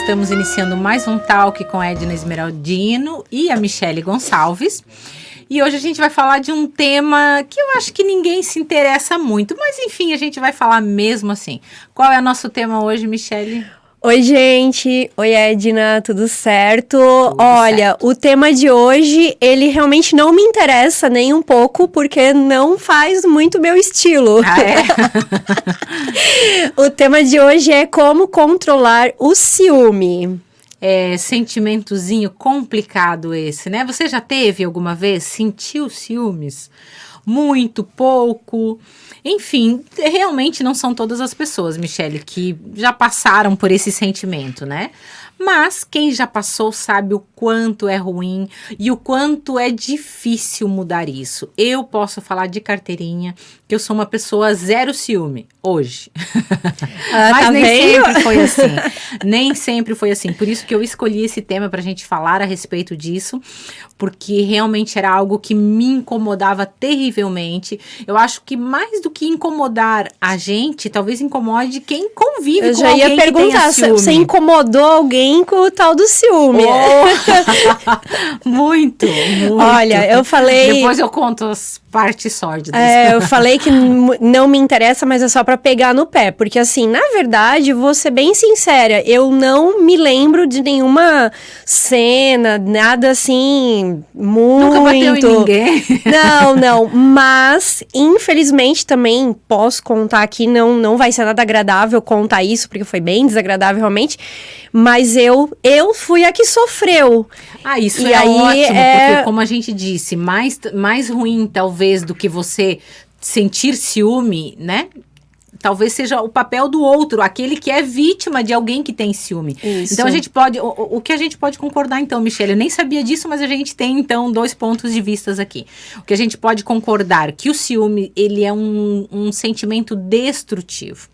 estamos iniciando mais um Talk com a Edna Esmeraldino e a Michele Gonçalves. E hoje a gente vai falar de um tema que eu acho que ninguém se interessa muito, mas enfim, a gente vai falar mesmo assim. Qual é o nosso tema hoje, Michele? Oi, gente. Oi, Edna. Tudo certo? Olha, certo. O tema de hoje, ele realmente não me interessa nem um pouco, porque não faz muito meu estilo. Ah, é? O tema de hoje é como controlar o ciúme. É sentimentozinho complicado esse, né? Você já teve alguma vez? Sentiu ciúmes? Muito, pouco? Enfim, realmente não são todas as pessoas, Michele, que já passaram por esse sentimento, né? Mas quem já passou sabe o quanto é ruim e o quanto é difícil mudar isso. Eu posso falar de carteirinha que eu sou uma pessoa zero ciúme hoje. Mas tá nem vendo? sempre foi assim. Nem sempre foi assim. Por isso que eu escolhi esse tema pra gente falar a respeito disso, porque realmente era algo que me incomodava terrivelmente. Eu acho que mais do que incomodar a gente, talvez incomode quem convive Eu com já alguém ia perguntar, que tenha ciúme. você incomodou alguém com o tal do ciúme? Muito. Olha, eu falei... Depois eu conto as partes sórdidas. Eu falei que não me interessa, mas é só pra pegar no pé. Porque assim, na verdade, vou ser bem sincera, eu não me lembro de nenhuma cena, nada assim, muito... Nunca bateu em ninguém? Não. Mas, infelizmente, também posso contar aqui, não vai ser nada agradável contar isso, porque foi bem desagradável realmente. Mas eu fui a que sofreu. Ah, isso E é aí, ótimo, porque como a gente disse, mais ruim talvez do que você sentir ciúme, né? Talvez seja o papel do outro, aquele que é vítima de alguém que tem ciúme. Isso. Então a gente pode, o que a gente pode concordar então, Michele, eu nem sabia disso, mas a gente tem então 2 pontos de vistas aqui. O que a gente pode concordar, que o ciúme, ele é um sentimento destrutivo.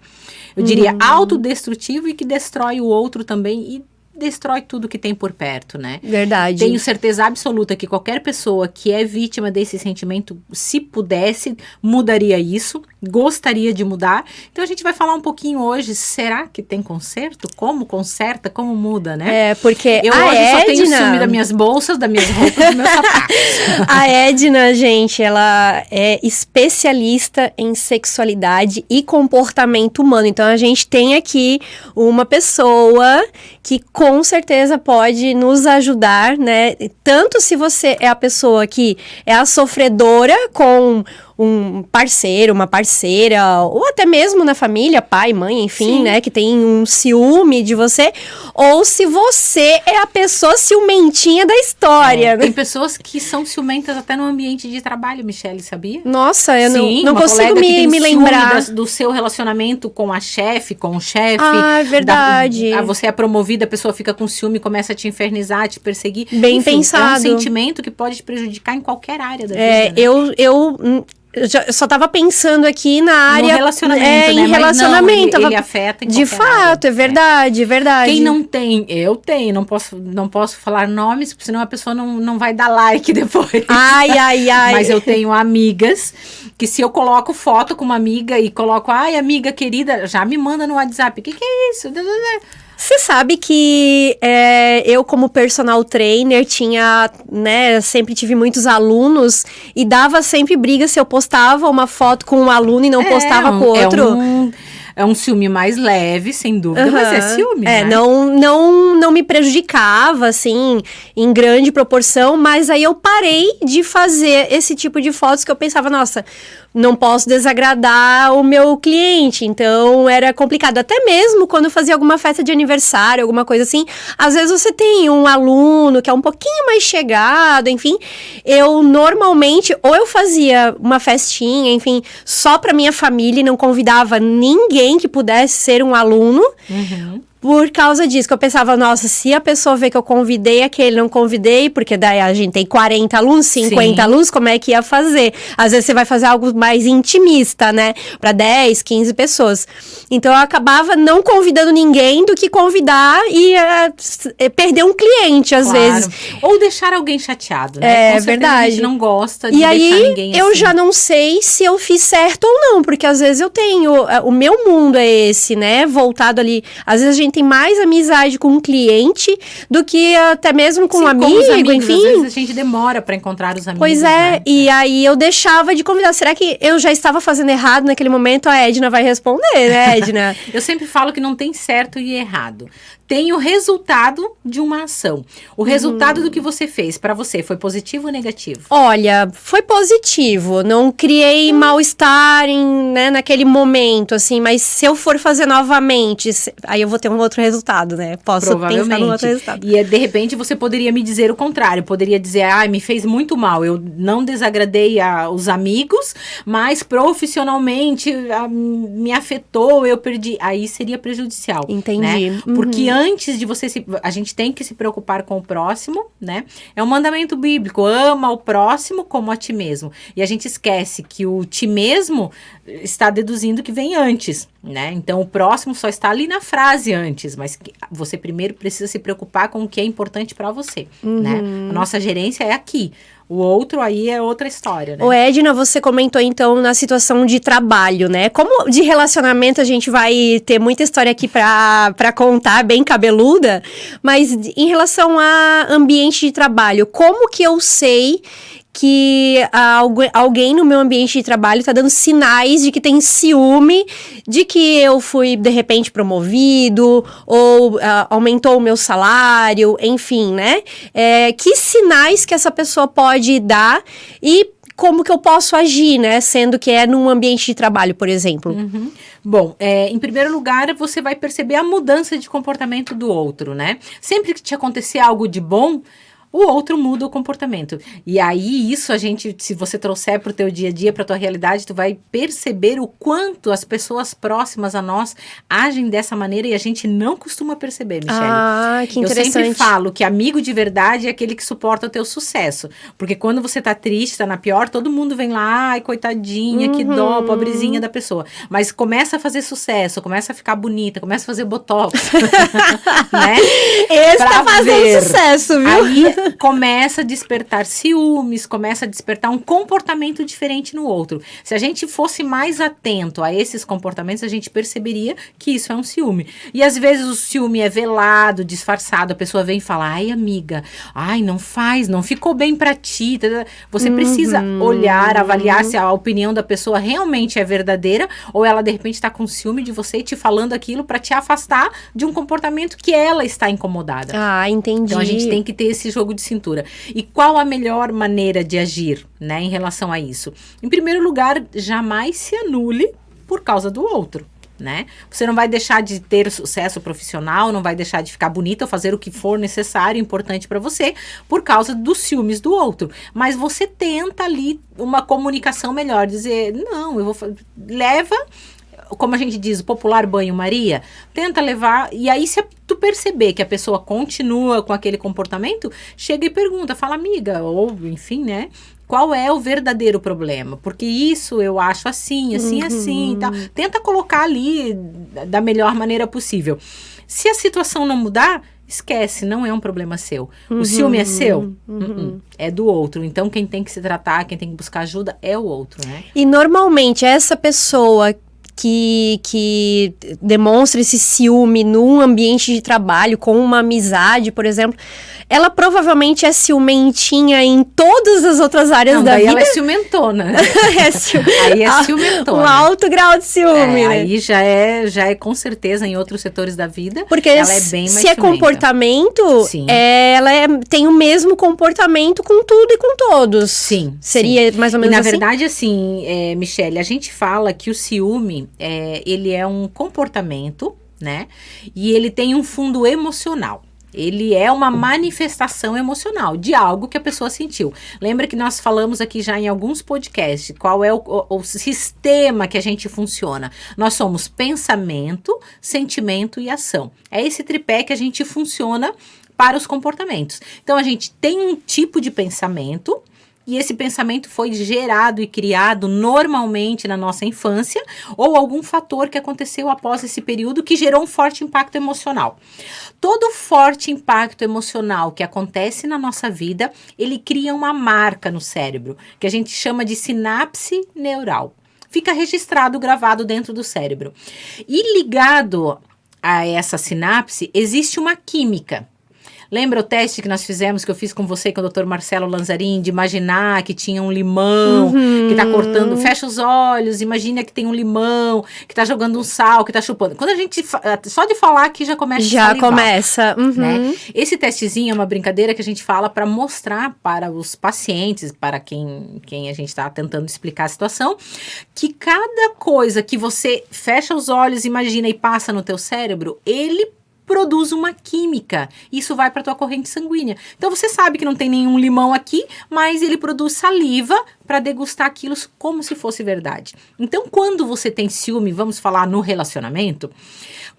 Eu diria autodestrutivo e que destrói o outro também e destrói tudo que tem por perto, né? Verdade. Tenho certeza absoluta que qualquer pessoa que é vítima desse sentimento, se pudesse, mudaria isso, gostaria de mudar. Então a gente vai falar um pouquinho hoje, será que tem conserto? Como conserta? Como muda, né? Porque eu hoje só tenho ciúme das minhas bolsas, das minhas roupas, dos meus sapatos. A Edna, gente, ela é especialista em sexualidade e comportamento humano. Então a gente tem aqui uma pessoa que com certeza pode nos ajudar, né? Tanto se você é a pessoa que é a sofredora com um parceiro, uma parceira, ou até mesmo na família, pai, mãe, enfim, né, que tem um ciúme de você, ou se você é a pessoa ciumentinha da história. Tem pessoas que são ciumentas até no ambiente de trabalho, Michele, sabia? Nossa, eu Sim, não consigo me lembrar. Do seu relacionamento com a chefe, com o chefe. Ah, é verdade. Você é promovida, a pessoa fica com ciúme, começa a te infernizar, te perseguir. Bem Enfim, pensado. É um sentimento que pode te prejudicar em qualquer área da vida, né? Eu só tava pensando aqui na área... No relacionamento, né? Em relacionamento. Não, ele afeta em de qualquer fato, área. é verdade, é verdade. Quem não tem, eu tenho, não posso falar nomes, porque senão a pessoa não vai dar like depois. Ai. Mas eu tenho amigas que se eu coloco foto com uma amiga e coloco, ai, amiga querida, já me manda no WhatsApp, o que é isso? Você sabe que eu, como personal trainer, tinha, né, sempre tive muitos alunos e dava sempre briga se eu postava uma foto com um aluno e não postava com outro. É um ciúme mais leve, sem dúvida, mas é ciúme, né? Não me prejudicava, assim, em grande proporção, mas aí eu parei de fazer esse tipo de fotos que eu pensava, nossa, não posso desagradar o meu cliente, então era complicado. Até mesmo quando eu fazia alguma festa de aniversário, alguma coisa assim, às vezes você tem um aluno que é um pouquinho mais chegado, enfim, eu normalmente, ou eu fazia uma festinha, enfim, só pra minha família e não convidava ninguém que pudesse ser um aluno, por causa disso, que eu pensava, nossa, se a pessoa vê que eu convidei aquele, não convidei, porque daí a gente tem 40 alunos, 50 alunos, como é que ia fazer? Às vezes você vai fazer algo mais intimista, né? Pra 10, 15 pessoas. Então eu acabava não convidando ninguém do que convidar e perder um cliente, às vezes. Ou deixar alguém chateado, né? É verdade. A gente não gosta de e deixar aí, ninguém eu assim. já não sei se eu fiz certo ou não, porque às vezes eu tenho, o meu mundo é esse, né? Voltado ali, às vezes a gente gente tem mais amizade com um cliente do que até mesmo com um amigo, com os amigos, enfim. Às vezes a gente demora para encontrar os amigos. Pois né? E aí eu deixava de convidar. Será que eu já estava fazendo errado naquele momento? A Edna vai responder, né, Edna? Eu sempre falo que não tem certo e errado. Tem o resultado de uma ação. O resultado do que você fez para você foi positivo ou negativo? Olha, foi positivo. Não criei mal-estar naquele momento, assim. Mas se eu for fazer novamente, aí eu vou ter um outro resultado, né? Posso pensar no outro resultado. E de repente você poderia me dizer o contrário. Poderia dizer, me fez muito mal. Eu não desagradei os amigos, mas profissionalmente me afetou, eu perdi. Aí seria prejudicial. Entendi. Né? Porque antes de a gente tem que se preocupar com o próximo, né? É um mandamento bíblico, ama o próximo como a ti mesmo. E a gente esquece que o ti mesmo está deduzindo que vem antes, né? Então, o próximo só está ali na frase antes, mas você primeiro precisa se preocupar com o que é importante para você, né? A nossa gerência é aqui. O outro aí é outra história, né? Ô, Edna, você comentou, então, na situação de trabalho, né? Como de relacionamento a gente vai ter muita história aqui pra contar, bem cabeluda, mas em relação a ambiente de trabalho, como que eu sei que alguém no meu ambiente de trabalho tá dando sinais de que tem ciúme, de que eu fui, de repente, promovido, ou aumentou o meu salário, enfim, né? Que sinais que essa pessoa pode dar e como que eu posso agir, né? Sendo que é num ambiente de trabalho, por exemplo. Bom, em primeiro lugar, você vai perceber a mudança de comportamento do outro, né? Sempre que te acontecer algo de bom, o outro muda o comportamento. E aí, isso se você trouxer para o teu dia a dia, para a tua realidade, tu vai perceber o quanto as pessoas próximas a nós agem dessa maneira e a gente não costuma perceber, Michele. Ah, que interessante. Eu sempre falo que amigo de verdade é aquele que suporta o teu sucesso. Porque quando você tá triste, tá na pior, todo mundo vem lá, ai, coitadinha, que dó, pobrezinha da pessoa. Mas começa a fazer sucesso, começa a ficar bonita, começa a fazer botox. Né? Esse tá fazendo sucesso, viu? Aí começa a despertar ciúmes, começa a despertar um comportamento diferente no outro. Se a gente fosse mais atento a esses comportamentos, a gente perceberia que isso é um ciúme. E às vezes o ciúme é velado, disfarçado, a pessoa vem e fala, ai amiga, ai não faz, não ficou bem pra ti. Você precisa olhar, avaliar se a opinião da pessoa realmente é verdadeira ou ela de repente tá com ciúme de você e te falando aquilo pra te afastar de um comportamento que ela está incomodada. Ah, entendi. Então a gente tem que ter esse jogo de cintura. E qual a melhor maneira de agir, né, em relação a isso? Em primeiro lugar, jamais se anule por causa do outro, né? Você não vai deixar de ter sucesso profissional, não vai deixar de ficar bonita ou fazer o que for necessário, importante para você, por causa dos ciúmes do outro. Mas você tenta ali uma comunicação melhor, dizer, não, leva, como a gente diz, o popular banho-maria, tenta levar, e aí se tu perceber que a pessoa continua com aquele comportamento, chega e pergunta, fala, amiga, ou enfim, né? Qual é o verdadeiro problema? Porque isso eu acho assim e tal. Tenta colocar ali da melhor maneira possível. Se a situação não mudar, esquece, não é um problema seu. O ciúme é seu? É do outro. Então, quem tem que se tratar, quem tem que buscar ajuda é o outro, né? E normalmente, essa pessoa que demonstra esse ciúme num ambiente de trabalho, com uma amizade, por exemplo, ela provavelmente é ciumentinha em todas as outras áreas da vida. Ela é ciumentona. Aí é ciumentona. Um alto grau de ciúme, né? Aí já é com certeza em outros setores da vida. Porque ela é bem mais se é ciumenta. Comportamento, sim. Ela tem o mesmo comportamento com tudo e com todos. Sim. Seria mais ou menos assim? E na verdade, assim, Michele, a gente fala que o ciúme, ele é um comportamento, né? E ele tem um fundo emocional. Ele é uma manifestação emocional de algo que a pessoa sentiu. Lembra que nós falamos aqui já em alguns podcasts qual é o sistema que a gente funciona. Nós somos pensamento, sentimento e ação. É esse tripé que a gente funciona para os comportamentos. Então, a gente tem um tipo de pensamento, e esse pensamento foi gerado e criado normalmente na nossa infância ou algum fator que aconteceu após esse período que gerou um forte impacto emocional. Todo forte impacto emocional que acontece na nossa vida, ele cria uma marca no cérebro, que a gente chama de sinapse neural. Fica registrado, gravado dentro do cérebro. E ligado a essa sinapse, existe uma química. Lembra o teste que nós fizemos, que eu fiz com você e com o Dr. Marcelo Lanzarin, de imaginar que tinha um limão, que tá cortando, fecha os olhos, imagina que tem um limão, que tá jogando um sal, que tá chupando. Quando a gente, só de falar aqui já começa a salivar. Já começa. Né? Esse testezinho é uma brincadeira que a gente fala para mostrar para os pacientes, para quem a gente tá tentando explicar a situação, que cada coisa que você fecha os olhos, imagina e passa no teu cérebro, ele produz uma química. Isso vai para tua corrente sanguínea. Então você sabe que não tem nenhum limão aqui, mas ele produz saliva para degustar aquilo como se fosse verdade. Então, quando você tem ciúme, vamos falar no relacionamento,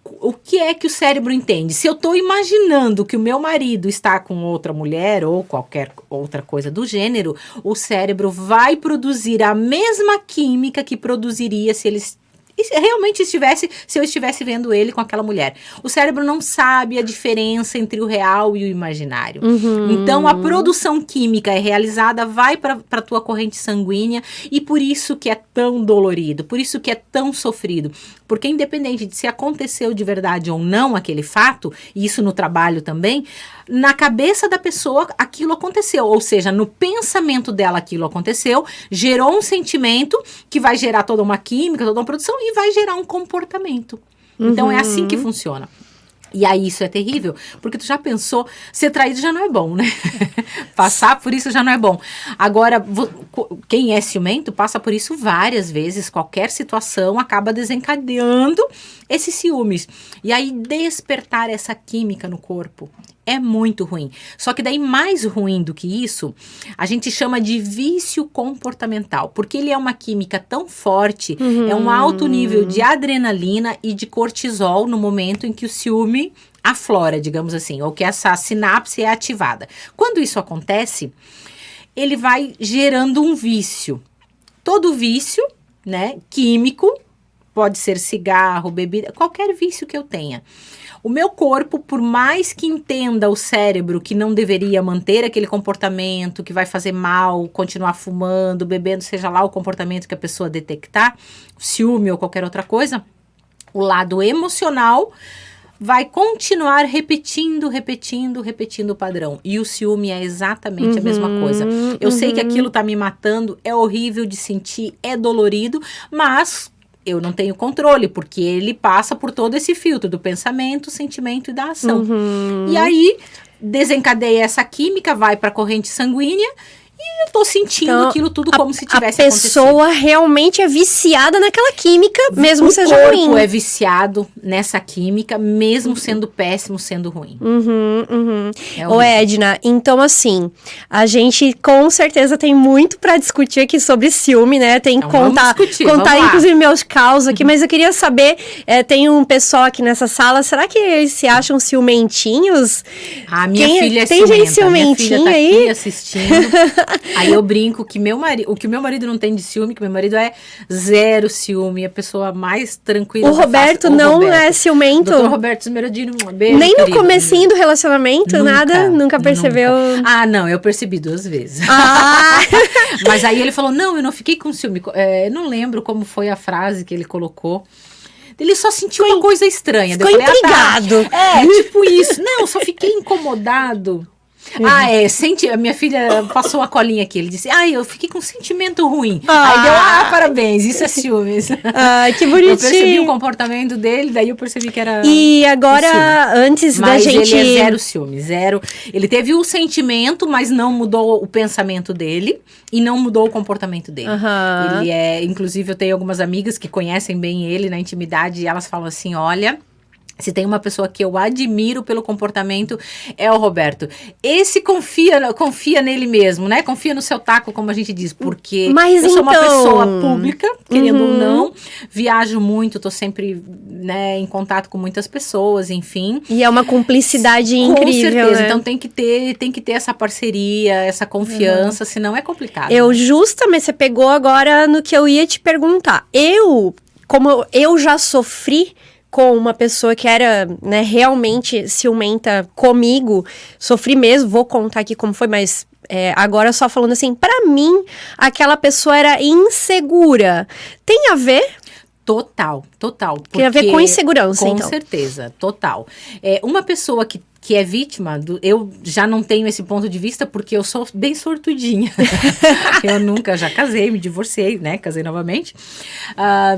o que é que o cérebro entende? Se eu estou imaginando que o meu marido está com outra mulher ou qualquer outra coisa do gênero, o cérebro vai produzir a mesma química que produziria se ele realmente se eu estivesse vendo ele com aquela mulher. O cérebro não sabe a diferença entre o real e o imaginário. Então, a produção química é realizada, vai para a tua corrente sanguínea, e por isso que é tão dolorido, por isso que é tão sofrido. Porque independente de se aconteceu de verdade ou não aquele fato, e isso no trabalho também, na cabeça da pessoa aquilo aconteceu, ou seja, no pensamento dela aquilo aconteceu, gerou um sentimento que vai gerar toda uma química, toda uma produção e vai gerar um comportamento. Então é assim que funciona. E aí isso é terrível, porque tu já pensou, ser traído já não é bom, né? Passar por isso já não é bom. Agora, quem é ciumento passa por isso várias vezes, qualquer situação acaba desencadeando esses ciúmes. E aí despertar essa química no corpo é muito ruim. Só que daí mais ruim do que isso, a gente chama de vício comportamental, porque ele é uma química tão forte, é um alto nível de adrenalina e de cortisol no momento em que o ciúme aflora, digamos assim, ou que essa sinapse é ativada. Quando isso acontece, ele vai gerando um vício. Todo vício, né, químico, pode ser cigarro, bebida, qualquer vício que eu tenha. O meu corpo, por mais que entenda o cérebro que não deveria manter aquele comportamento, que vai fazer mal, continuar fumando, bebendo, seja lá o comportamento que a pessoa detectar, ciúme ou qualquer outra coisa, o lado emocional vai continuar repetindo o padrão. E o ciúme é exatamente a mesma coisa. Eu sei que aquilo tá me matando, é horrível de sentir, é dolorido, mas eu não tenho controle, porque ele passa por todo esse filtro do pensamento, sentimento e da ação. E aí, desencadeia essa química, vai para a corrente sanguínea, e eu tô sentindo então, aquilo tudo como se tivesse acontecido. A pessoa realmente é viciada naquela química, mesmo seja ruim. O corpo é viciado nessa química, mesmo sendo péssimo, sendo ruim. Ô Edna, então assim, a gente com certeza tem muito pra discutir aqui sobre ciúme, né? Tem que então, contar inclusive meus causos aqui, mas eu queria saber, tem um pessoal aqui nessa sala, será que eles se acham ciumentinhos? A minha filha é tem ciumenta. Gente ciumentinha minha filha tá aí? Aqui assistindo. Aí eu brinco que o que meu marido não tem de ciúme, que meu marido é zero ciúme, a pessoa mais tranquila. O Roberto não é ciumento? Doutor Roberto Esmerodino, um beijo, nem querido, no comecinho do relacionamento, nunca percebeu? Nunca. Ah, não, eu percebi 2 vezes. Mas aí ele falou, não, eu não fiquei com ciúme. Não lembro como foi a frase que ele colocou. Ele só sentiu uma coisa estranha. Ficou intrigado. Tipo isso. Não, eu só fiquei incomodado. A minha filha passou a colinha aqui, ele disse, eu fiquei com um sentimento ruim. Aí deu, parabéns, isso é ciúmes. Que bonitinho. Eu percebi o comportamento dele, daí eu percebi que era E agora, antes da gente... Mas ele é zero ciúme, zero. Ele teve o sentimento, mas não mudou o pensamento dele e não mudou o comportamento dele. Ele inclusive eu tenho algumas amigas que conhecem bem ele na intimidade e elas falam assim, olha... Se tem uma pessoa que eu admiro pelo comportamento, é o Roberto. Esse confia nele mesmo, né? Confia no seu taco, como a gente diz. Porque eu sou uma pessoa pública, querendo ou não. Viajo muito, tô sempre, né, em contato com muitas pessoas, enfim. E é uma cumplicidade incrível, Com certeza. Né? Então tem que ter essa parceria, essa confiança, senão é complicado. Justamente, você pegou agora no que eu ia te perguntar. Como eu já sofri com uma pessoa que era, né, realmente ciumenta comigo, sofri mesmo, vou contar aqui como foi, mas agora só falando assim, pra mim, aquela pessoa era insegura. Tem a ver? Total. Tem a ver com insegurança, com então. Com certeza, total. Uma pessoa que é vítima, eu já não tenho esse ponto de vista porque eu sou bem sortudinha. Eu já casei, me divorciei, né? Casei novamente.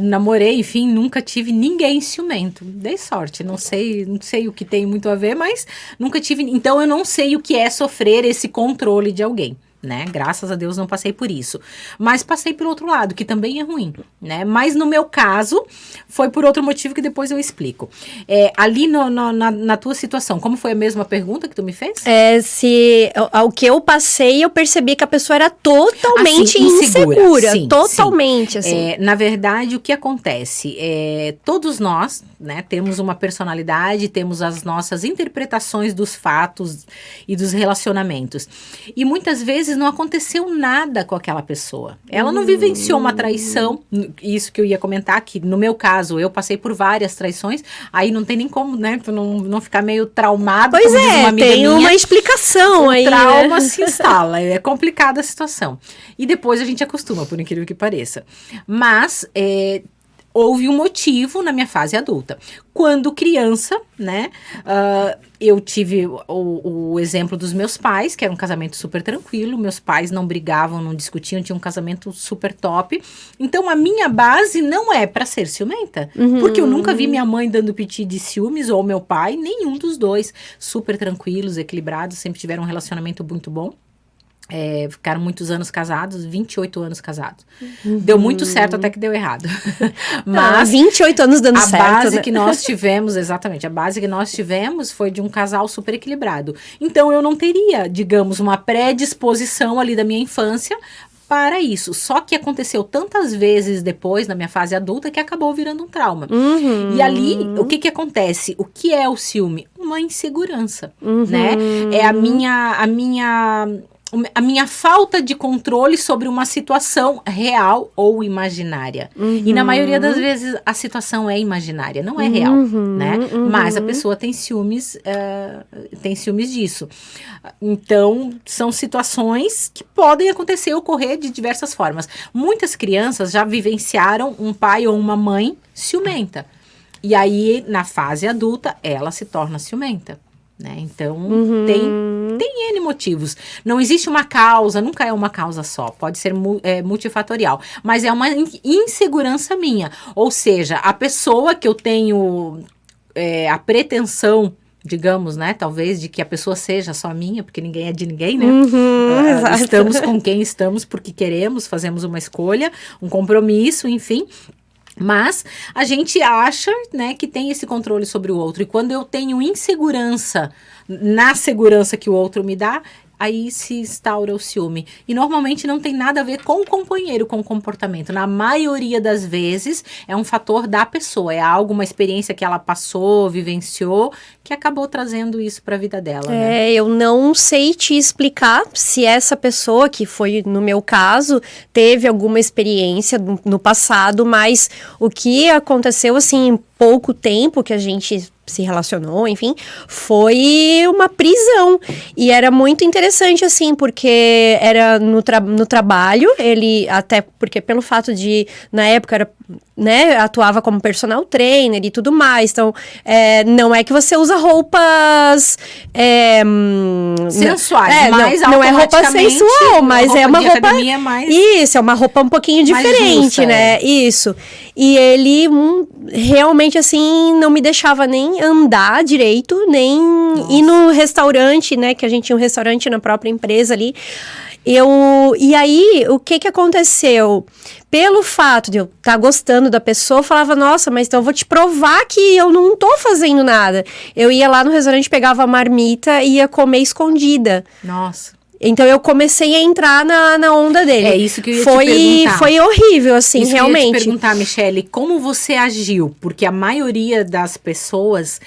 Namorei, enfim, nunca tive ninguém ciumento. Dei sorte, não sei o que tem muito a ver, mas nunca tive. Então eu não sei o que é sofrer esse controle de alguém. Né? Graças a Deus não passei por isso. Mas passei pelo outro lado, que também é ruim, né? Mas no meu caso, foi por outro motivo que depois eu explico. Ali na tua situação, como foi a mesma pergunta que tu me fez? Ao que eu passei, eu percebi que a pessoa era totalmente insegura. Sim, totalmente, sim. assim. Na verdade, o que acontece? Todos nós, né, temos uma personalidade, temos as nossas interpretações dos fatos e dos relacionamentos. E muitas vezes não aconteceu nada com aquela pessoa. Ela não vivenciou uma traição, isso que eu ia comentar, que no meu caso, eu passei por várias traições, aí não tem nem como, né, tu não ficar meio traumado, pois como diz uma amiga tem minha, uma explicação aí, o trauma se instala, é complicada a situação. E depois a gente acostuma, por incrível que pareça. Mas, houve um motivo na minha fase adulta. Quando criança, né, eu tive o exemplo dos meus pais, que era um casamento super tranquilo, meus pais não brigavam, não discutiam, tinha um casamento super top. Então, a minha base não é para ser ciumenta, porque eu nunca vi minha mãe dando piti de ciúmes, ou meu pai, nenhum dos dois. Super tranquilos, equilibrados, sempre tiveram um relacionamento muito bom. Ficaram muitos anos casados, 28 anos casados. Deu muito certo até que deu errado. Mas 28 anos dando certo, a base né? que nós tivemos, exatamente, a base que nós tivemos foi de um casal super equilibrado. Então eu não teria, digamos, uma predisposição ali da minha infância para isso. Só que aconteceu tantas vezes depois, na minha fase adulta, que acabou virando um trauma. E ali, o que acontece? O que é o ciúme? Uma insegurança, né? É a minha falta de controle sobre uma situação real ou imaginária. E na maioria das vezes a situação é imaginária, não é real, né? Mas a pessoa tem ciúmes disso. Então, são situações que podem acontecer, ocorrer de diversas formas. Muitas crianças já vivenciaram um pai ou uma mãe ciumenta. E aí, na fase adulta, ela se torna ciumenta. Né? Então, tem N motivos. Não existe uma causa, nunca é uma causa só. Pode ser multifatorial. Mas é uma insegurança minha. Ou seja, a pessoa que eu tenho a pretensão, digamos, né? Talvez de que a pessoa seja só minha, porque ninguém é de ninguém, né? Estamos com quem estamos porque queremos, fazemos uma escolha, um compromisso, enfim. Mas a gente acha, né, que tem esse controle sobre o outro. E quando eu tenho insegurança na segurança que o outro me dá, aí se instaura o ciúme. E normalmente não tem nada a ver com o companheiro, com o comportamento. Na maioria das vezes é um fator da pessoa. É algo, uma experiência que ela passou, vivenciou, que acabou trazendo isso para a vida dela. Né? Eu não sei te explicar se essa pessoa, que foi no meu caso, teve alguma experiência no passado, mas o que aconteceu, assim, em pouco tempo que a gente se relacionou, enfim, foi uma prisão. E era muito interessante, assim, porque era no trabalho, ele, até porque pelo fato de, na época, era, né, atuava como personal trainer e tudo mais, então, não é que você usa roupas sensuais, mas não é roupa sensual, mas é uma roupa, isso, é uma roupa um pouquinho diferente, justa, né, isso. E ele realmente, assim, não me deixava nem andar direito, nem ir no restaurante, né, que a gente tinha um restaurante na própria empresa ali. E aí, o que aconteceu? Pelo fato de eu estar gostando da pessoa, eu falava, nossa, mas então eu vou te provar que eu não tô fazendo nada. Eu ia lá no restaurante, pegava a marmita e ia comer escondida. Nossa. Então, eu comecei a entrar na onda dele. É isso que eu ia te perguntar. Foi horrível, assim, isso realmente. Eu ia te perguntar, Michele, como você agiu? Porque a maioria das pessoas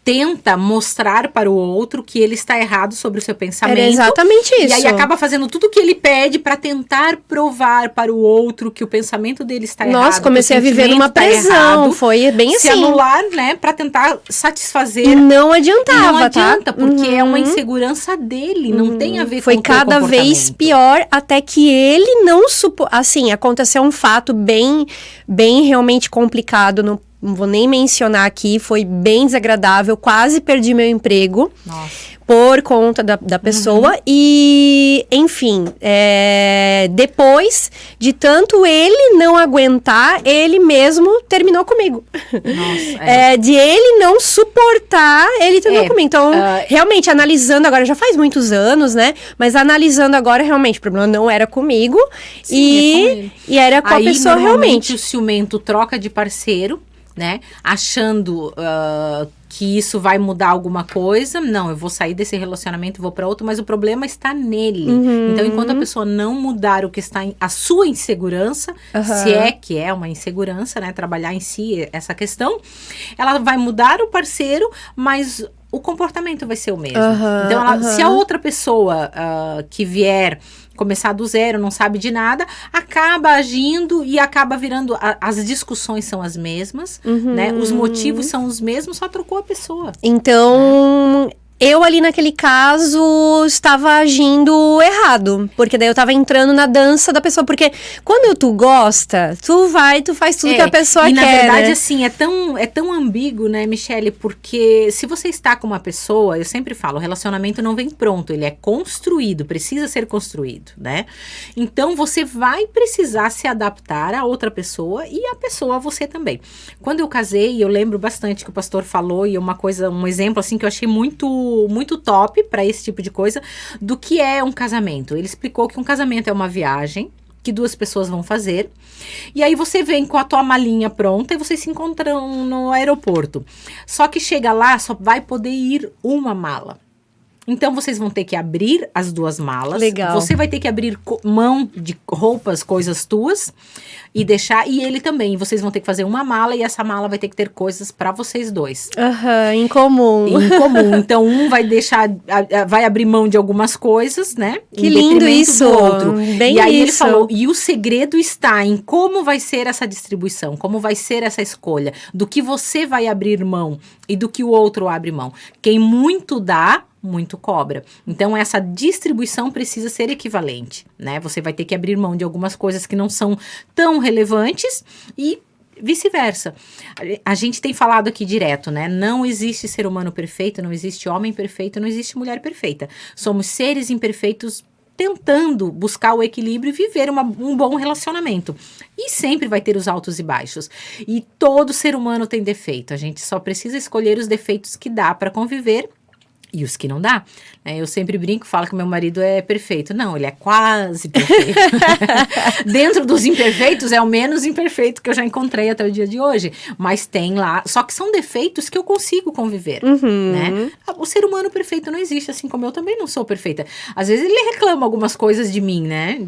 tenta mostrar para o outro que ele está errado sobre o seu pensamento. Era exatamente isso. E aí acaba fazendo tudo o que ele pede para tentar provar para o outro que o pensamento dele está errado. Nossa, comecei a viver numa prisão. Errado, foi bem assim. Se anular, né, para tentar satisfazer. E não adiantava, não adianta, tá? porque é uma insegurança dele, não tem a ver foi com o teu cada vez pior, até que ele não assim, aconteceu um fato bem realmente complicado, não vou nem mencionar aqui, foi bem desagradável, quase perdi meu emprego. Nossa. Por conta da pessoa. E, enfim, depois de tanto ele não aguentar, ele mesmo terminou comigo. Nossa, de ele não suportar, ele terminou comigo. Então, realmente, analisando agora, já faz muitos anos, né? Mas analisando agora, realmente, o problema não era comigo. Sim, e era com a pessoa realmente. O ciumento troca de parceiro, né? Achando que isso vai mudar alguma coisa. Não, eu vou sair desse relacionamento e vou para outro, mas o problema está nele. Então, enquanto a pessoa não mudar o que está a sua insegurança, se é que é uma insegurança, né? Trabalhar em si essa questão, ela vai mudar o parceiro, mas o comportamento vai ser o mesmo. Então, se a outra pessoa que vier começar do zero, não sabe de nada, acaba agindo e acaba virando, as discussões são as mesmas, né? Os motivos são os mesmos, só trocou a pessoa. Então, eu ali naquele caso estava agindo errado, porque daí eu estava entrando na dança da pessoa, porque quando tu gosta, tu faz tudo que a pessoa quer, e na verdade, né? assim, é tão ambíguo, né, Michele, porque se você está com uma pessoa, eu sempre falo, o relacionamento não vem pronto, ele é construído, precisa ser construído, né? Então, você vai precisar se adaptar a outra pessoa e a pessoa a você também. Quando eu casei, eu lembro bastante que o pastor falou, e um exemplo, assim, que eu achei muito top para esse tipo de coisa, do que é um casamento. Ele explicou que um casamento é uma viagem que duas pessoas vão fazer, e aí você vem com a tua malinha pronta e vocês se encontram no aeroporto. Só que chega lá, só vai poder ir uma mala. Então, vocês vão ter que abrir as duas malas. Legal. Você vai ter que abrir mão de roupas, coisas tuas, e deixar, e ele também. Vocês vão ter que fazer uma mala, e essa mala vai ter que ter coisas para vocês dois. Em comum. Em comum. Então, um vai vai abrir mão de algumas coisas, né? Que lindo isso. Do outro. Bem e aí isso. ele falou, e o segredo está em como vai ser essa distribuição, como vai ser essa escolha, do que você vai abrir mão e do que o outro abre mão. Quem muito dá, muito cobra. Então, essa distribuição precisa ser equivalente, né? Você vai ter que abrir mão de algumas coisas que não são tão relevantes e vice-versa. A gente tem falado aqui direto, né? Não existe ser humano perfeito, não existe homem perfeito, não existe mulher perfeita. Somos seres imperfeitos tentando buscar o equilíbrio e viver um bom relacionamento. E sempre vai ter os altos e baixos. E todo ser humano tem defeito. A gente só precisa escolher os defeitos que dá para conviver e os que não dá. Eu sempre brinco, falo que meu marido é perfeito. Não, ele é quase perfeito. Dentro dos imperfeitos, é o menos imperfeito que eu já encontrei até o dia de hoje. Mas tem lá, só que são defeitos que eu consigo conviver, né? O ser humano perfeito não existe, assim como eu também não sou perfeita. Às vezes ele reclama algumas coisas de mim, né?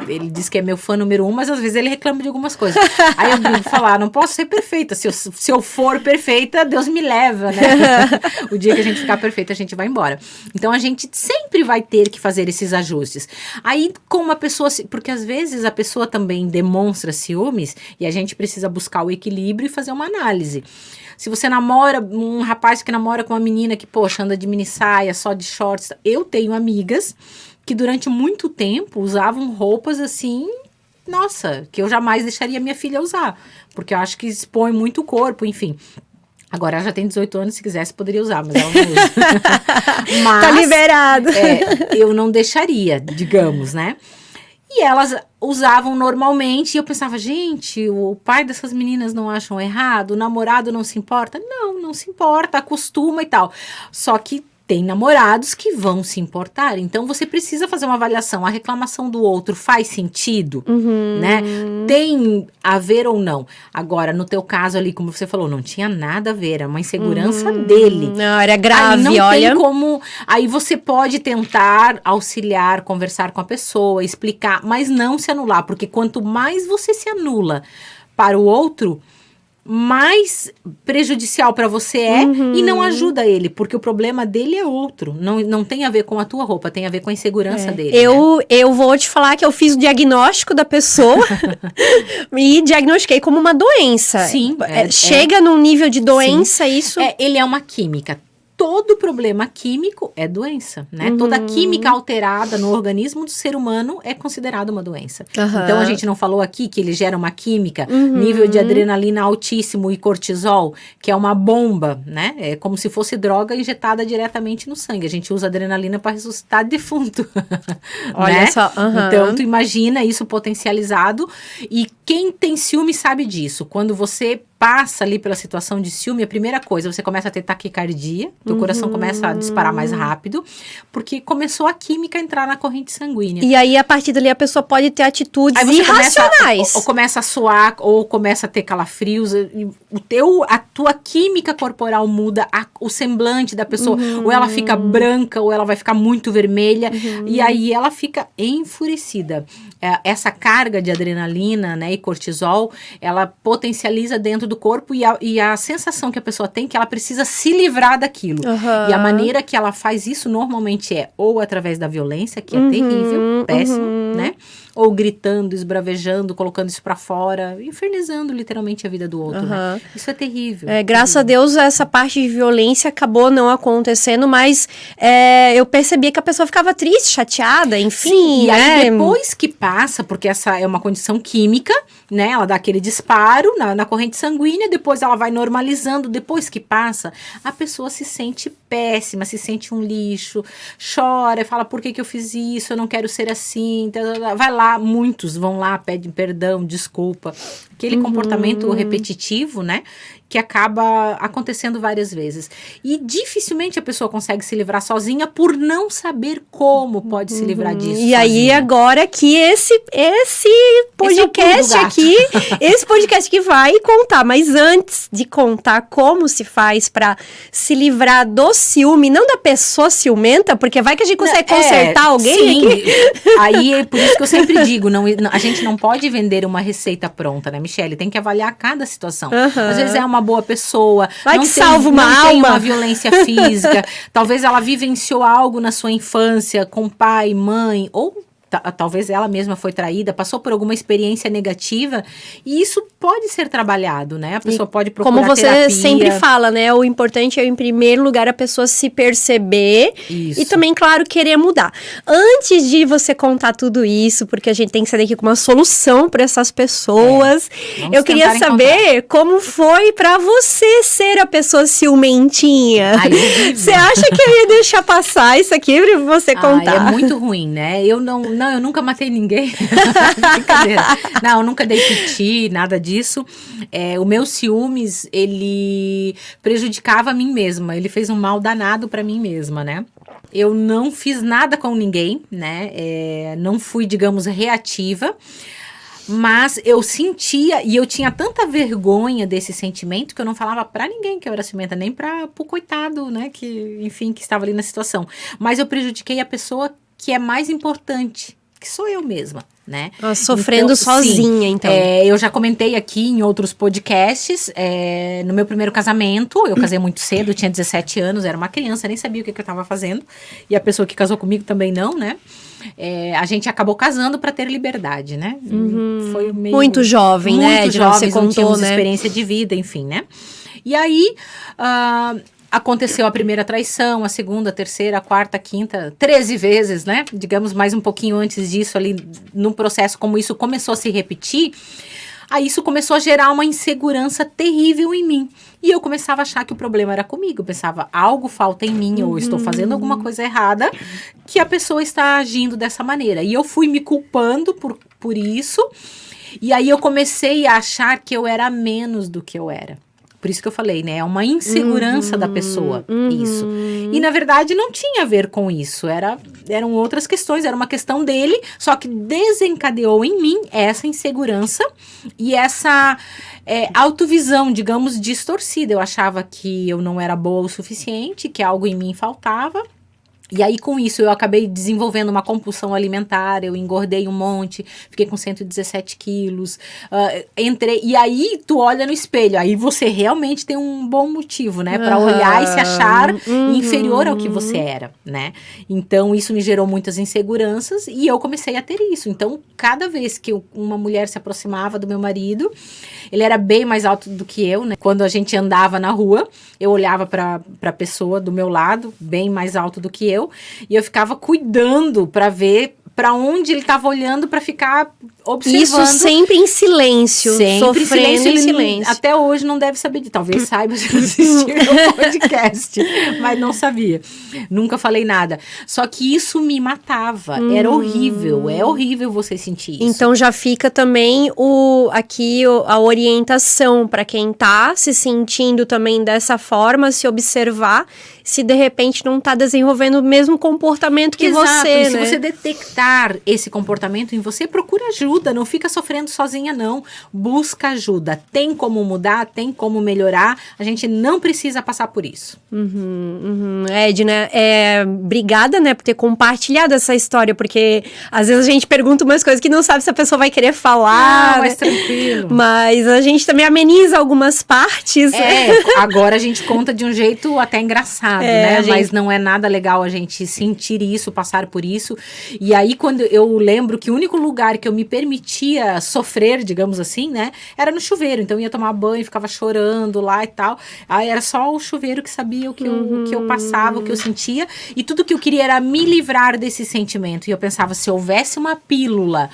Ele diz que é meu fã número 1, mas às vezes ele reclama de algumas coisas. Aí eu brinco falar, não posso ser perfeita. Se eu for perfeita, Deus me leva, né? O dia que a gente ficar perfeita, a gente vai embora. Então, a gente sempre vai ter que fazer esses ajustes. Aí, com uma pessoa... Porque, às vezes, a pessoa também demonstra ciúmes e a gente precisa buscar o equilíbrio e fazer uma análise. Se você namora, um rapaz que namora com uma menina que, poxa, anda de mini saia, só de shorts... Eu tenho amigas que, durante muito tempo, usavam roupas, assim... Nossa, que eu jamais deixaria minha filha usar. Porque eu acho que expõe muito o corpo, enfim... Agora ela já tem 18 anos, se quisesse poderia usar, mas ela não usa. Mas, tá liberado. Eu não deixaria, digamos, né? E elas usavam normalmente, e eu pensava, gente, o pai dessas meninas não acham errado? O namorado não se importa? Não se importa, acostuma e tal. Só que tem namorados que vão se importar, então você precisa fazer uma avaliação. A reclamação do outro faz sentido, né? Tem a ver ou não? Agora, no teu caso ali, como você falou, não tinha nada a ver, é uma insegurança dele. Não, era grave, aí não olha. Tem como, aí você pode tentar auxiliar, conversar com a pessoa, explicar, mas não se anular, porque quanto mais você se anula para o outro, mais prejudicial para você e não ajuda ele, porque o problema dele é outro. Não tem a ver com a tua roupa, tem a ver com a insegurança dele. Eu vou te falar que eu fiz o diagnóstico da pessoa e diagnostiquei como uma doença. Sim. Chega num nível de doença, isso... Ele é uma química. Todo problema químico é doença, né? Toda química alterada no organismo do ser humano é considerada uma doença. Então, a gente não falou aqui que ele gera uma química, nível de adrenalina altíssimo e cortisol, que é uma bomba, né? É como se fosse droga injetada diretamente no sangue. A gente usa adrenalina para ressuscitar defunto. Olha só. Então, tu imagina isso potencializado. E quem tem ciúme sabe disso. Quando você passa ali pela situação de ciúme, a primeira coisa, você começa a ter taquicardia, teu coração começa a disparar mais rápido, porque começou a química a entrar na corrente sanguínea. E aí, a partir dali, a pessoa pode ter atitudes irracionais. Ou começa a suar, ou começa a ter calafrios, a tua química corporal muda, o semblante da pessoa, ou ela fica branca, ou ela vai ficar muito vermelha, e aí ela fica enfurecida. Essa carga de adrenalina, né, e cortisol, ela potencializa dentro do corpo e a sensação que a pessoa tem que ela precisa se livrar daquilo. E a maneira que ela faz isso normalmente é ou através da violência, que é terrível, péssimo, né? Ou gritando, esbravejando, colocando isso pra fora, infernizando literalmente a vida do outro, né? Isso é terrível. Graças a Deus, essa parte de violência acabou não acontecendo, mas eu percebia que a pessoa ficava triste, chateada, enfim. Sim, e aí depois que passa, porque essa é uma condição química, né? Ela dá aquele disparo na corrente sanguínea, depois ela vai normalizando, depois que passa, a pessoa se sente péssima, se sente um lixo, chora, fala, por que eu fiz isso, eu não quero ser assim, vai lá, muitos vão lá, pedem perdão, desculpa, aquele comportamento repetitivo, né, que acaba acontecendo várias vezes. E dificilmente a pessoa consegue se livrar sozinha por não saber como pode se livrar disso. E aí, agora que esse podcast aqui, esse podcast que vai contar, mas antes de contar como se faz pra se livrar do ciúme, não da pessoa ciumenta, porque vai que a gente consegue consertar alguém aqui. Aí é por isso que eu sempre digo, a gente não pode vender uma receita pronta, né, Michele? Tem que avaliar cada situação. Às vezes é uma boa pessoa, não salva uma alma, tem uma violência física, talvez ela vivenciou algo na sua infância com pai, mãe, ou talvez ela mesma foi traída, passou por alguma experiência negativa, e isso pode ser trabalhado, né? A pessoa pode procurar como você terapia. Sempre fala, né? O importante é, em primeiro lugar, a pessoa se perceber e também, claro, querer mudar. Antes de você contar tudo isso, porque a gente tem que sair daqui com uma solução para essas pessoas, eu queria saber como foi para você ser a pessoa ciumentinha. Você acha que eu ia deixar passar isso aqui pra você contar? É muito ruim, né? Eu nunca matei ninguém. Brincadeira. Não, eu nunca dei piti, nada disso. O meu ciúmes, ele prejudicava a mim mesma. Ele fez um mal danado pra mim mesma, né? Eu não fiz nada com ninguém, né? Não fui, digamos, reativa. Mas eu sentia, e eu tinha tanta vergonha desse sentimento que eu não falava pra ninguém que eu era ciumenta, nem pro coitado, né? Que, enfim, que estava ali na situação. Mas eu prejudiquei a pessoa que é mais importante, que sou eu mesma, né? Sofrendo então, sozinha, então. Eu já comentei aqui em outros podcasts, no meu primeiro casamento, eu casei muito cedo, eu tinha 17 anos, era uma criança, nem sabia o que eu estava fazendo, e a pessoa que casou comigo também não, né? A gente acabou casando para ter liberdade, né? Foi meio... Muito jovem, né? Muito jovens, não tínhamos experiência de vida, enfim, né? E aí... aconteceu a primeira traição, a segunda, a terceira, a quarta, a quinta, 13 vezes, né? Digamos, mais um pouquinho antes disso, ali, num processo como isso começou a se repetir, aí isso começou a gerar uma insegurança terrível em mim. E eu começava a achar que o problema era comigo. Eu pensava, algo falta em mim, ou estou fazendo alguma coisa errada, que a pessoa está agindo dessa maneira. E eu fui me culpando por isso, e aí eu comecei a achar que eu era menos do que eu era. Por isso que eu falei, né? É uma insegurança da pessoa, isso. E, na verdade, não tinha a ver com isso. Eram outras questões, era uma questão dele, só que desencadeou em mim essa insegurança e essa autovisão, digamos, distorcida. Eu achava que eu não era boa o suficiente, que algo em mim faltava. E aí, com isso, eu acabei desenvolvendo uma compulsão alimentar, eu engordei um monte, fiquei com 117 quilos, entrei, e aí tu olha no espelho, aí você realmente tem um bom motivo, né, para olhar e se achar inferior ao que você era, né. Então, isso me gerou muitas inseguranças e eu comecei a ter isso. Então, cada vez que uma mulher se aproximava do meu marido, ele era bem mais alto do que eu, né, quando a gente andava na rua, eu olhava para a pessoa do meu lado, bem mais alto do que eu, e eu ficava cuidando para ver para onde ele estava olhando para ficar observando. Isso sempre em silêncio, sempre sofrendo em silêncio. Até hoje não deve saber de, talvez saiba se assistir o podcast, mas não sabia. Nunca falei nada. Só que isso me matava. Era horrível. É horrível você sentir isso. Então já fica também a orientação para quem tá se sentindo também dessa forma, se observar se de repente não tá desenvolvendo o mesmo comportamento que Exato, você, e né? se você detectar esse comportamento em você, procura ajuda, não fica sofrendo sozinha não, busca ajuda, tem como mudar, tem como melhorar, a gente não precisa passar por isso. Edna, obrigada, né, por ter compartilhado essa história, porque às vezes a gente pergunta umas coisas que não sabe se a pessoa vai querer falar. Não, mas tranquilo. Mas a gente também ameniza algumas partes. Agora a gente conta de um jeito até engraçado, né? Mas não é nada legal a gente sentir isso, passar por isso. E aí, quando eu lembro que o único lugar que eu me permitia sofrer, digamos assim, né? Era no chuveiro. Então, eu ia tomar banho, ficava chorando lá e tal. Aí, era só o chuveiro que sabia o que eu passava, o que eu sentia. E tudo que eu queria era me livrar desse sentimento. E eu pensava, se houvesse uma pílula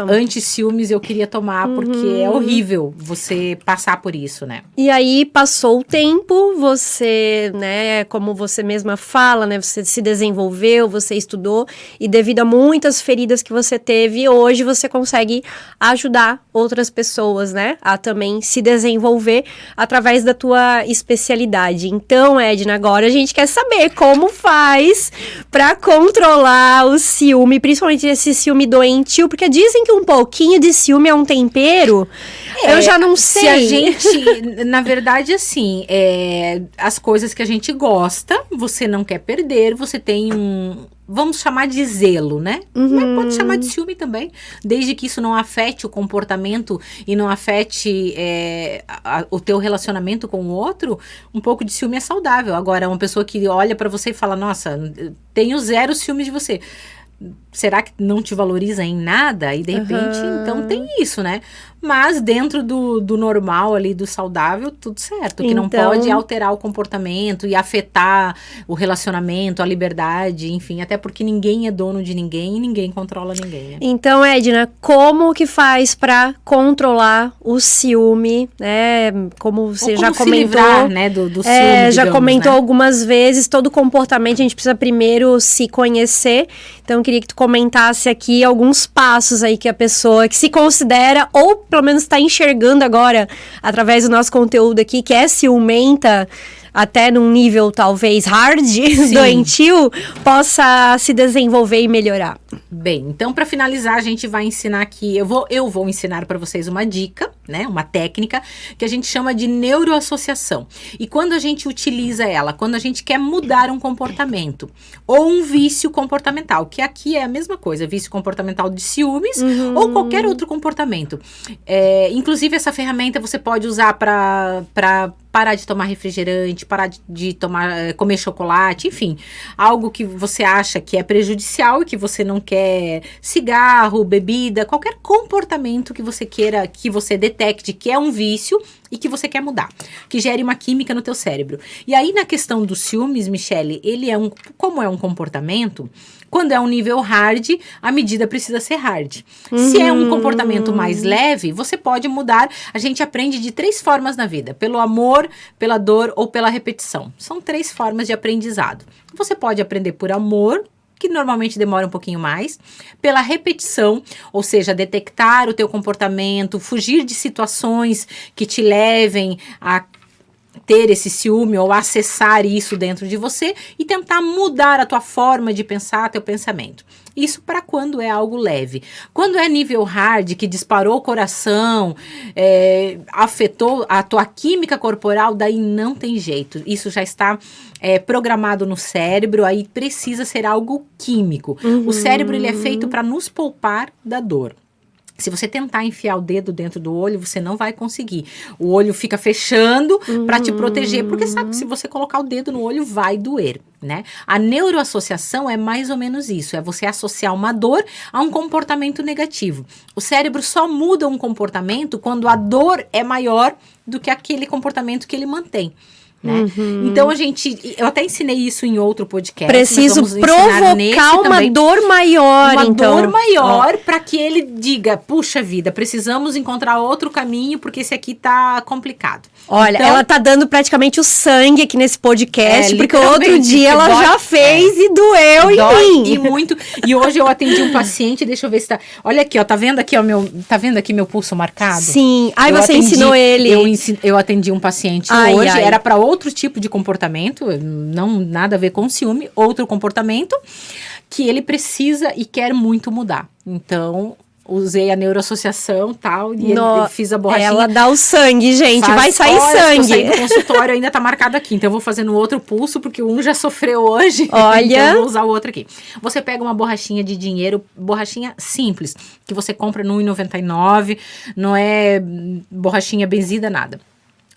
anti-ciúmes, eu queria tomar, porque é horrível você passar por isso, né? E aí, passou o tempo, você, né, como você mesma fala, né, você se desenvolveu, você estudou, e devido a muitas feridas que você teve, hoje você consegue ajudar outras pessoas, né, a também se desenvolver através da tua especialidade. Então, Edna, agora a gente quer saber como faz pra controlar o ciúme, principalmente esse ciúme doentio, porque dizem que um pouquinho de ciúme é um tempero. Eu já não sei. Se a gente, na verdade, assim, as coisas que a gente gosta, você não quer perder, você tem vamos chamar de zelo, né? Mas pode chamar de ciúme também, desde que isso não afete o comportamento e não afete o teu relacionamento com o outro, um pouco de ciúme é saudável. Agora, uma pessoa que olha pra você e fala, nossa, tenho 0 ciúmes de você. Será que não te valoriza em nada? E de repente, então tem isso, né? Mas dentro do normal ali, do saudável, tudo certo. Que não pode alterar o comportamento e afetar o relacionamento, a liberdade, enfim. Até porque ninguém é dono de ninguém e ninguém controla ninguém, né? Então, Edna, como que faz pra controlar o ciúme, né? Como você já comentou. Se livrar, né, do ciúme, já digamos, comentou, né? Algumas vezes, todo comportamento a gente precisa primeiro se conhecer. Então, eu queria que tu comentasse aqui alguns passos aí que a pessoa que se considera, ou pelo menos está enxergando agora, através do nosso conteúdo aqui, que é ciumenta, até num nível talvez hard, doentio, possa se desenvolver e melhorar. Bem, então para finalizar a gente vai ensinar aqui, eu vou ensinar para vocês uma dica, né, uma técnica que a gente chama de neuroassociação. E quando a gente utiliza ela, quando a gente quer mudar um comportamento ou um vício comportamental, que aqui é a mesma coisa, vício comportamental de ciúmes ou qualquer outro comportamento. Inclusive essa ferramenta você pode usar para parar de tomar refrigerante, parar de comer chocolate, enfim, algo que você acha que é prejudicial e que você não quer, cigarro, bebida, qualquer comportamento que você queira, que você detecte que é um vício e que você quer mudar, que gere uma química no teu cérebro. E aí na questão dos ciúmes, Michele, ele como é um comportamento, quando é um nível hard, a medida precisa ser hard. Se é um comportamento mais leve, você pode mudar. A gente aprende de 3 formas na vida: pelo amor, pela dor ou pela repetição. São 3 formas de aprendizado. Você pode aprender por amor, que normalmente demora um pouquinho mais, pela repetição, ou seja, detectar o teu comportamento, fugir de situações que te levem a ter esse ciúme ou acessar isso dentro de você e tentar mudar a tua forma de pensar, teu pensamento. Isso para quando é algo leve. Quando é nível hard, que disparou o coração, afetou a tua química corporal, daí não tem jeito. Isso já está programado no cérebro, aí precisa ser algo químico. O cérebro ele é feito para nos poupar da dor. Se você tentar enfiar o dedo dentro do olho, você não vai conseguir. O olho fica fechando para te proteger, porque sabe que se você colocar o dedo no olho, vai doer, né? A neuroassociação é mais ou menos isso, é você associar uma dor a um comportamento negativo. O cérebro só muda um comportamento quando a dor é maior do que aquele comportamento que ele mantém. Né? Então eu até ensinei isso em outro podcast. Preciso provocar uma dor maior, dor maior para que ele diga, puxa vida, precisamos encontrar outro caminho porque esse aqui tá complicado. Olha, então, ela tá dando praticamente o sangue aqui nesse podcast, porque outro dia ela já fez e doeu em mim. E muito. E hoje eu atendi um paciente, deixa eu ver se tá. Olha aqui, ó, tá vendo aqui meu pulso marcado? Sim. Você ensinou ele. Eu atendi um paciente hoje, era para outro tipo de comportamento, não nada a ver com ciúme, outro comportamento que ele precisa e quer muito mudar. Então, usei a neuroassociação e tal, e fiz a borrachinha. Ela dá o sangue, gente, vai sair sangue. Eu saí do consultório, ainda tá marcado aqui, então eu vou fazer no outro pulso, porque um já sofreu hoje, Olha. Então eu vou usar o outro aqui. Você pega uma borrachinha de dinheiro, borrachinha simples, que você compra no R$1,99, não é borrachinha benzida, nada.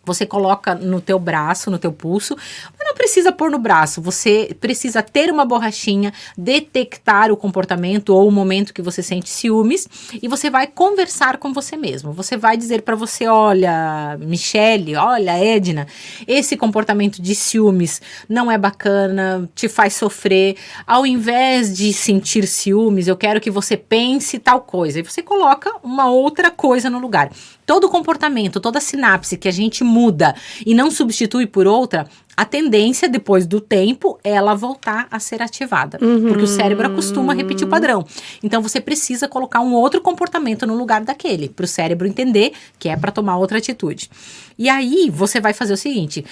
Você coloca no teu braço, no teu pulso, mas não precisa pôr no braço, você precisa ter uma borrachinha, detectar o comportamento ou o momento que você sente ciúmes e você vai conversar com você mesmo. Você vai dizer para você, olha, Michele, olha, Edna, esse comportamento de ciúmes não é bacana, te faz sofrer. Ao invés de sentir ciúmes, eu quero que você pense tal coisa. E você coloca uma outra coisa no lugar. Todo comportamento, toda sinapse que a gente muda e não substitui por outra, a tendência, depois do tempo, é ela voltar a ser ativada. Porque o cérebro acostuma a repetir o padrão. Então, você precisa colocar um outro comportamento no lugar daquele, para o cérebro entender que é para tomar outra atitude. E aí, você vai fazer o seguinte,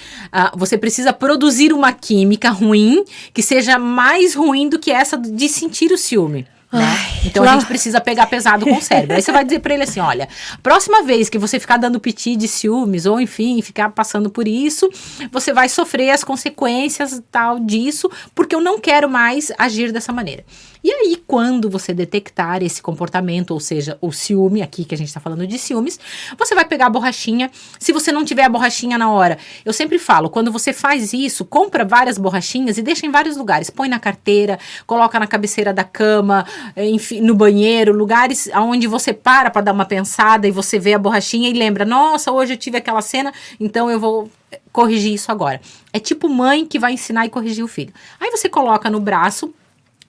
você precisa produzir uma química ruim, que seja mais ruim do que essa de sentir o ciúme. Né? Então a gente precisa pegar pesado com o cérebro. Aí você vai dizer pra ele assim, olha, próxima vez que você ficar dando piti de ciúmes ou enfim, ficar passando por isso, você vai sofrer as consequências tal disso, porque eu não quero mais agir dessa maneira. E aí, quando você detectar esse comportamento, ou seja, o ciúme, aqui que a gente tá falando de ciúmes, você vai pegar a borrachinha. Se você não tiver a borrachinha na hora, eu sempre falo, quando você faz isso, compra várias borrachinhas e deixa em vários lugares. Põe na carteira, coloca na cabeceira da cama, enfim, no banheiro, lugares onde você para dar uma pensada e você vê a borrachinha e lembra, nossa, hoje eu tive aquela cena, então eu vou corrigir isso agora. É tipo mãe que vai ensinar e corrigir o filho. Aí você coloca no braço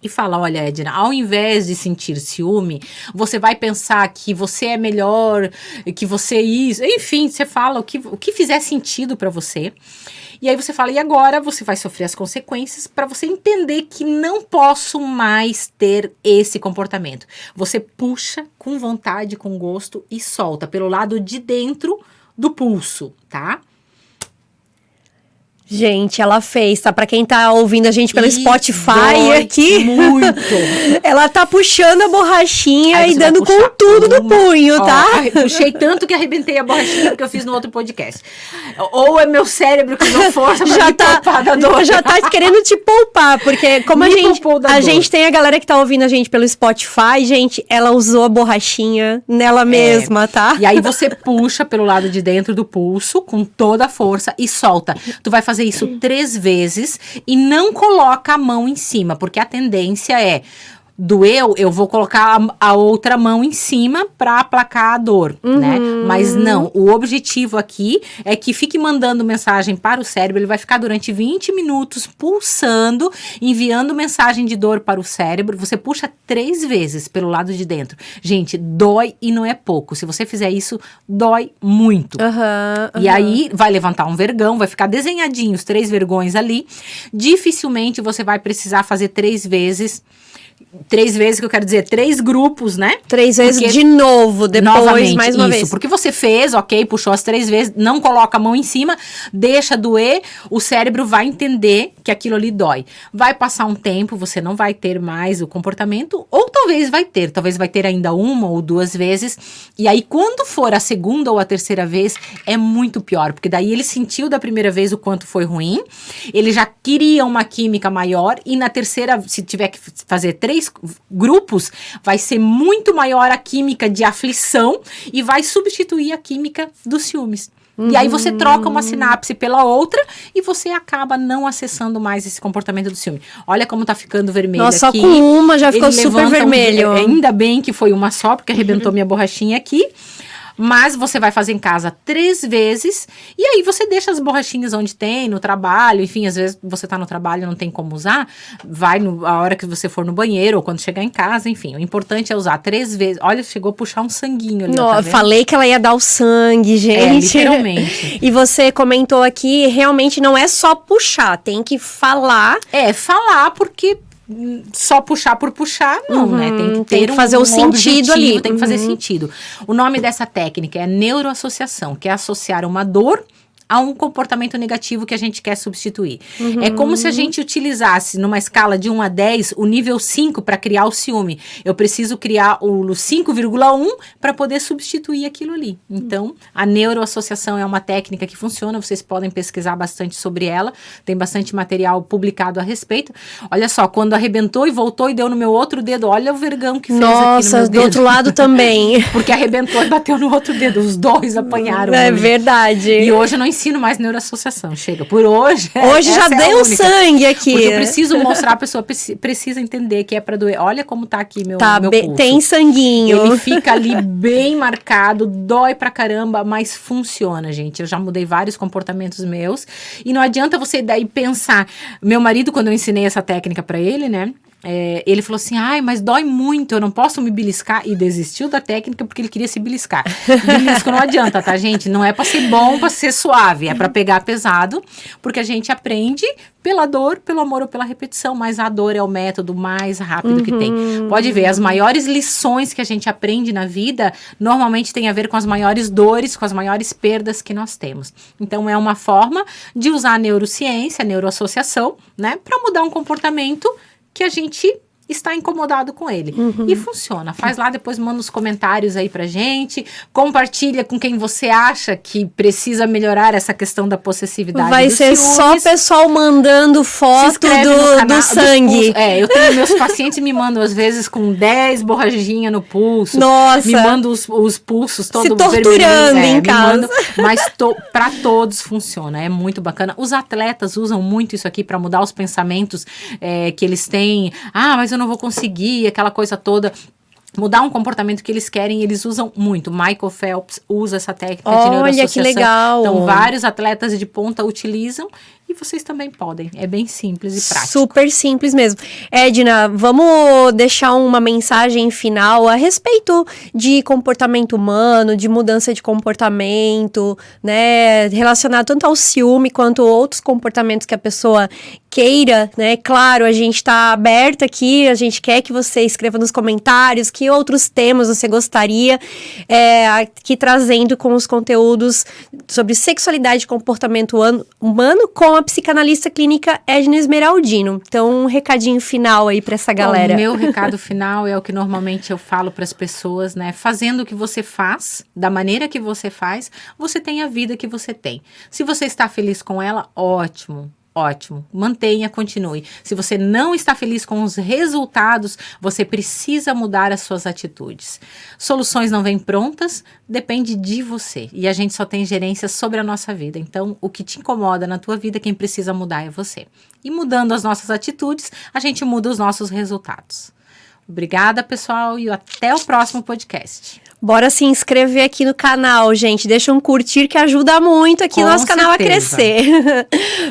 e fala, olha, Edna, ao invés de sentir ciúme, você vai pensar que você é melhor, que você é isso, enfim, você fala o que fizer sentido para você. E aí você fala, e agora você vai sofrer as consequências para você entender que não posso mais ter esse comportamento. Você puxa com vontade, com gosto e solta pelo lado de dentro do pulso, tá? Gente, ela fez, tá? Pra quem tá ouvindo a gente pelo Spotify aqui. Muito. Ela tá puxando a borrachinha e dando com tudo no punho, tá? Puxei tanto que arrebentei a borrachinha porque eu fiz no outro podcast. Ou é meu cérebro que deu força pra me poupar da dor. Já tá querendo te poupar, porque como a gente tem a galera que tá ouvindo a gente pelo Spotify, gente, ela usou a borrachinha nela mesma, tá? E aí você puxa pelo lado de dentro do pulso com toda a força e solta. Tu vai fazer isso 3 vezes e não coloca a mão em cima, porque a tendência é doeu, eu vou colocar a outra mão em cima para aplacar a dor, né? Mas não, o objetivo aqui é que fique mandando mensagem para o cérebro, ele vai ficar durante 20 minutos pulsando, enviando mensagem de dor para o cérebro, você puxa 3 vezes pelo lado de dentro. Gente, dói e não é pouco, se você fizer isso, dói muito. E aí, vai levantar um vergão, vai ficar desenhadinho os 3 vergões ali, dificilmente você vai precisar fazer 3 vezes 3 vezes, que eu quero dizer, 3 grupos, né? 3 vezes Porque, de novo, depois, novamente, mais uma vez. Porque você fez, ok, puxou as 3 vezes, não coloca a mão em cima, deixa doer, o cérebro vai entender que aquilo ali dói. Vai passar um tempo, você não vai ter mais o comportamento, ou talvez vai ter ainda 1 ou 2 vezes, e aí quando for a segunda ou a terceira vez, é muito pior, porque daí ele sentiu da primeira vez o quanto foi ruim, ele já queria uma química maior, e na terceira, se tiver que fazer 3 grupos, vai ser muito maior a química de aflição e vai substituir a química dos ciúmes. E aí você troca uma sinapse pela outra e você acaba não acessando mais esse comportamento do ciúme. Olha como tá ficando vermelho Nossa, aqui. só com uma já ficou super vermelho. Ainda bem que foi uma só, porque arrebentou minha borrachinha aqui. Mas você vai fazer em casa 3 vezes, e aí você deixa as borrachinhas onde tem, no trabalho, enfim, às vezes você tá no trabalho e não tem como usar, vai a hora que você for no banheiro, ou quando chegar em casa, enfim, o importante é usar 3 vezes. Olha, chegou a puxar um sanguinho ali. Não, tá, falei que ela ia dar o sangue, gente. Literalmente. E você comentou aqui, realmente não é só puxar, tem que falar. Falar, porque só puxar por puxar, não, né? Tem que ter tem que fazer um sentido ali. Tem que fazer sentido. O nome dessa técnica é neuroassociação, que é associar uma dor a um comportamento negativo que a gente quer substituir. É como se a gente utilizasse, numa escala de 1 a 10, o nível 5 para criar o ciúme. Eu preciso criar o 5,1 para poder substituir aquilo ali. Então, a neuroassociação é uma técnica que funciona, vocês podem pesquisar bastante sobre ela, tem bastante material publicado a respeito. Olha só, quando arrebentou e voltou e deu no meu outro dedo, olha o vergão que fez aqui no meu dedo. Nossa, do outro lado também. Porque arrebentou e bateu no outro dedo, os dois apanharam. É verdade. E hoje eu não ensino mais neuroassociação, chega. Por hoje. Hoje já deu sangue aqui. Porque eu preciso mostrar, a pessoa precisa entender que é pra doer. Olha como tá aqui meu pulso. Tem sanguinho. Ele fica ali bem marcado, dói pra caramba, mas funciona, gente. Eu já mudei vários comportamentos meus. E não adianta você daí pensar. Meu marido, quando eu ensinei essa técnica pra ele, né? Ele falou assim, mas dói muito, eu não posso me beliscar, e desistiu da técnica porque ele queria se beliscar. Belisco não adianta, tá, gente? Não é pra ser bom, pra ser suave, é pra pegar pesado, porque a gente aprende pela dor, pelo amor ou pela repetição, mas a dor é o método mais rápido que tem. Pode ver, as maiores lições que a gente aprende na vida, normalmente tem a ver com as maiores dores, com as maiores perdas que nós temos. Então, é uma forma de usar a neurociência, a neuroassociação, né, pra mudar um comportamento que a gente está incomodado com ele. E funciona. Faz lá, depois manda os comentários aí pra gente. Compartilha com quem você acha que precisa melhorar essa questão da possessividade. Vai ser ciúmes. Só o pessoal mandando foto do sangue. Eu tenho meus pacientes me mandam às vezes com 10 borrachinhas no pulso. Nossa. Me mandam os pulsos todos se torturando em casa. Mas pra todos funciona. É muito bacana. Os atletas usam muito isso aqui pra mudar os pensamentos que eles têm. Mas eu não vou conseguir, aquela coisa toda. Mudar um comportamento que eles querem, eles usam muito. Michael Phelps usa essa técnica de neuroassociação. Olha, que legal. Então, vários atletas de ponta utilizam e vocês também podem. É bem simples e prático. Super simples mesmo. Edna, vamos deixar uma mensagem final a respeito de comportamento humano, de mudança de comportamento, né? Relacionado tanto ao ciúme quanto outros comportamentos que a pessoa queira, né? Claro, a gente tá aberta aqui, a gente quer que você escreva nos comentários que outros temas você gostaria, aqui trazendo com os conteúdos sobre sexualidade e comportamento humano com a psicanalista clínica Edna Esmeraldino. Então, um recadinho final aí pra essa galera. Bom, o meu recado final é o que normalmente eu falo para as pessoas, né? Fazendo o que você faz, da maneira que você faz, você tem a vida que você tem. Se você está feliz com ela, ótimo. Ótimo, mantenha, continue. Se você não está feliz com os resultados, você precisa mudar as suas atitudes. Soluções não vêm prontas, depende de você. E a gente só tem gerência sobre a nossa vida. Então, o que te incomoda na tua vida, quem precisa mudar é você. E mudando as nossas atitudes, a gente muda os nossos resultados. Obrigada, pessoal, e até o próximo podcast. Bora se inscrever aqui no canal, gente. Deixa um curtir que ajuda muito aqui o nosso canal a crescer.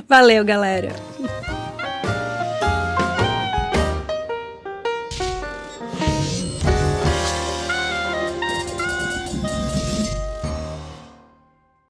Valeu, galera.